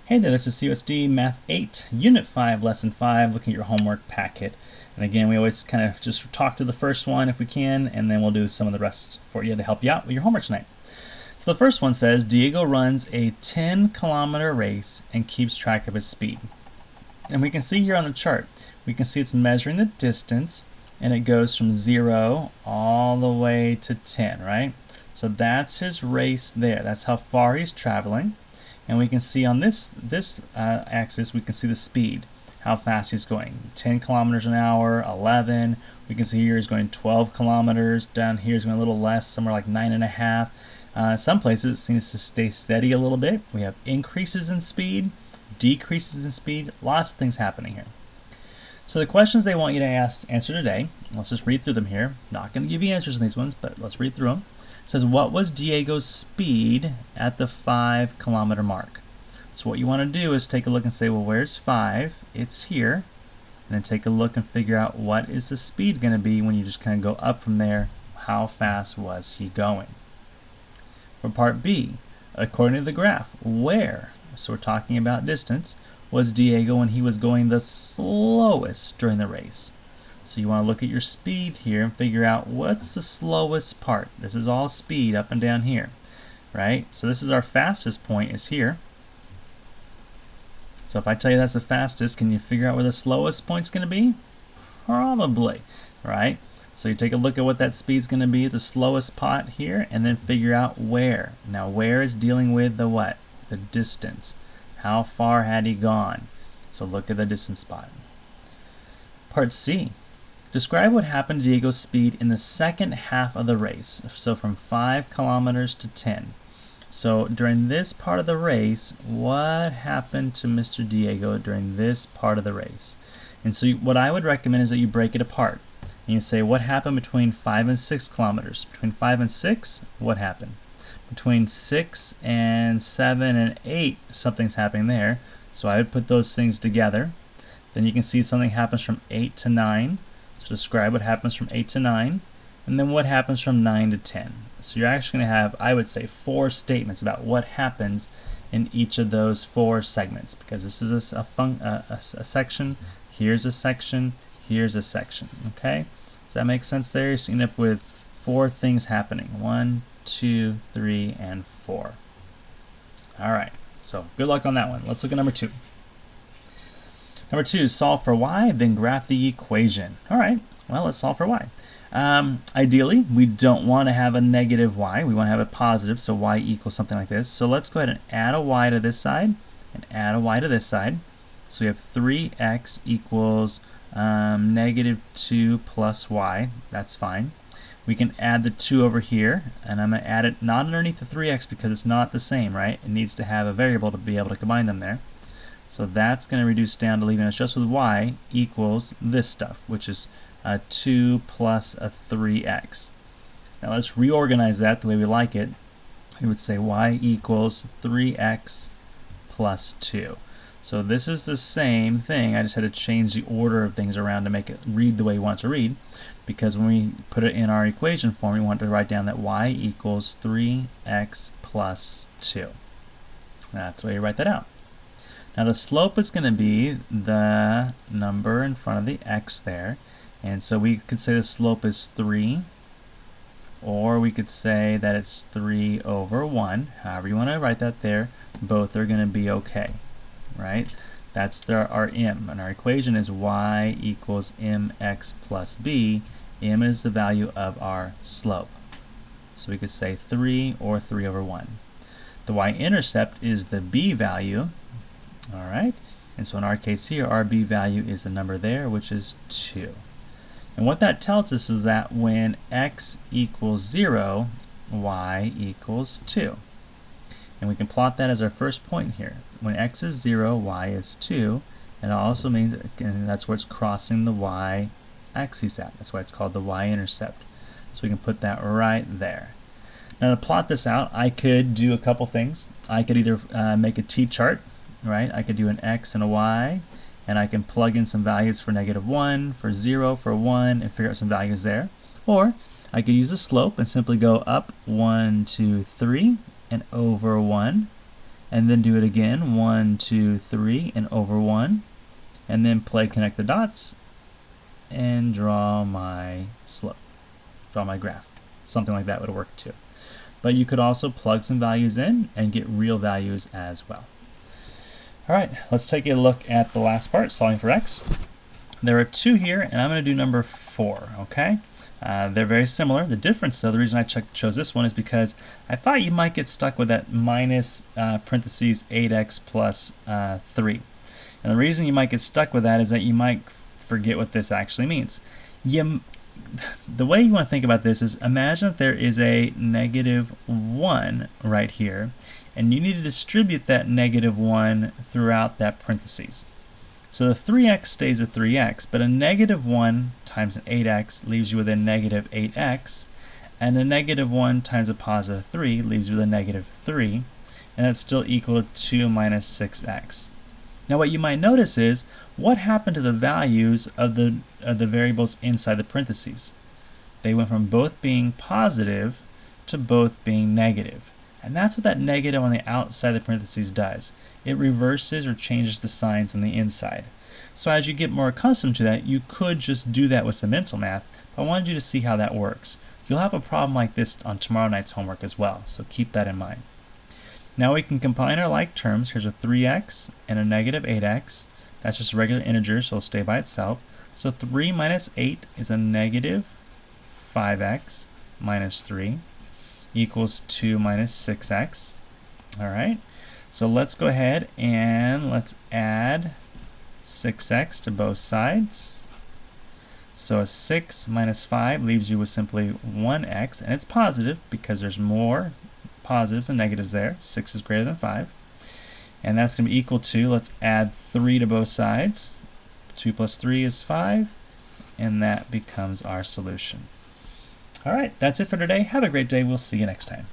Hey there, this is CUSD Math 8, Unit 5, Lesson 5, looking at your homework packet. And again, we always kind of just talk to the first one if we can, and then we'll do some of the rest for you to help you out with your homework tonight. So the first one says, Diego runs a 10-kilometer race and keeps track of his speed. And we can see here on the chart, we can see it's measuring the distance, and it goes from 0 all the way to 10, right? So that's his race there. That's how far he's traveling. And we can see on this axis, we can see the speed, how fast he's going. 10 kilometers an hour, 11. We can see here he's going 12 kilometers. Down here he's going a little less, somewhere like 9.5. Some places it seems to stay steady a little bit. We have increases in speed, decreases in speed, lots of things happening here. So the questions they want you to answer today, let's just read through them here. Not going to give you answers in these ones, but let's read through them. It says, what was Diego's speed at the 5-kilometer mark? So what you want to do is take a look and say, well, where's 5? It's here. And then take a look and figure out what is the speed going to be when you just kind of go up from there. How fast was he going? For part B, according to the graph, where, so we're talking about distance, was Diego when he was going the slowest during the race? So you want to look at your speed here and figure out what's the slowest part. This is all speed up and down here, right? So this is our fastest point is here. So if I tell you that's the fastest, can you figure out where the slowest point's going to be? Probably, right? So you take a look at what that speed's going to be, the slowest pot here, and then figure out where. Now where is dealing with the what? The distance. How far had he gone? So look at the distance spot. Part C. Describe what happened to Diego's speed in the second half of the race. So from 5 kilometers to 10. So during this part of the race, what happened to Mr. Diego during this part of the race? And so what I would recommend is that you break it apart. And you say, what happened between 5 and 6 kilometers? Between 5 and 6, what happened? Between 6 and 7 and 8, something's happening there. So I would put those things together. Then you can see something happens from 8 to 9. So describe what happens from 8 to 9, and then what happens from 9 to 10. So you're actually going to have, I would say, 4 statements about what happens in each of those 4 segments, because this is a section, here's a section, here's a section, okay? Does that make sense there? So you end up with 4 things happening, 1, 2, 3, and 4. All right, so good luck on that one. Let's look at number 2. Number 2, solve for y, then graph the equation. All right, well, let's solve for y. Ideally, we don't want to have a negative y. We want to have a positive, so y equals something like this. So let's go ahead and add a y to this side and add a y to this side. So we have 3x equals negative 2 plus y. That's fine. We can add the 2 over here, and I'm going to add it not underneath the 3x because it's not the same, right? It needs to have a variable to be able to combine them there. So that's going to reduce down to leaving us just with y equals this stuff, which is 2 plus a 3x. Now let's reorganize that the way we like it. We would say y equals 3x plus 2. So this is the same thing. I just had to change the order of things around to make it read the way we want it to read, because when we put it in our equation form, we want to write down that y equals 3x plus 2. That's the way you write that out. Now the slope is going to be the number in front of the x there, and so we could say the slope is 3, or we could say that it's 3 over 1. However you want to write that there, both are going to be okay, right? That's our m, and our equation is y equals mx plus b. M is the value of our slope. So we could say 3 or 3 over 1. The y-intercept is the b value. All right, and so in our case here, our b value is the number there, which is 2. And what that tells us is that when x equals 0, y equals 2. And we can plot that as our first point here. When x is 0, y is 2. And it also means, and that's where it's crossing the y-axis at. That's why it's called the y-intercept. So we can put that right there. Now to plot this out, I could do a couple things. I could either make a t-chart, right? I could do an x and a y, and I can plug in some values for -1, for 0, for 1, and figure out some values there. Or I could use a slope and simply go up 1, 2, 3, and over 1, and then do it again, 1, 2, 3, and over 1, and then play connect the dots, and draw my slope, draw my graph. Something like that would work too. But you could also plug some values in and get real values as well. All right, let's take a look at the last part, solving for x. There are 2 here, and I'm going to do number 4, okay? They're very similar. The difference, though, the reason I chose this one is because I thought you might get stuck with that minus parentheses 8x plus 3. And the reason you might get stuck with that is that you might forget what this actually means. The way you want to think about this is imagine that there is a negative 1 right here, and you need to distribute that negative 1 throughout that parentheses. So the 3x stays a 3x, but a negative 1 times an 8x leaves you with a negative 8x, and a negative 1 times a positive 3 leaves you with a negative 3, and that's still equal to 2 minus 6x. Now what you might notice is, what happened to the values of the variables inside the parentheses? They went from both being positive to both being negative. And that's what that negative on the outside of the parentheses does. It reverses or changes the signs on the inside. So as you get more accustomed to that, you could just do that with some mental math, but I wanted you to see how that works. You'll have a problem like this on tomorrow night's homework as well, so keep that in mind. Now we can combine our like terms. Here's a 3x and a negative 8x. That's just a regular integer, so it'll stay by itself. So 3 minus 8 is a negative 5x minus 3 equals 2 minus 6x. All right, so let's go ahead and let's add 6x to both sides. So a 6 minus 5 leaves you with simply 1x, and it's positive because there's more positives and negatives there. 6 is greater than 5. And that's going to be equal to, let's add 3 to both sides. 2 plus 3 is 5, and that becomes our solution. All right, that's it for today. Have a great day. We'll see you next time.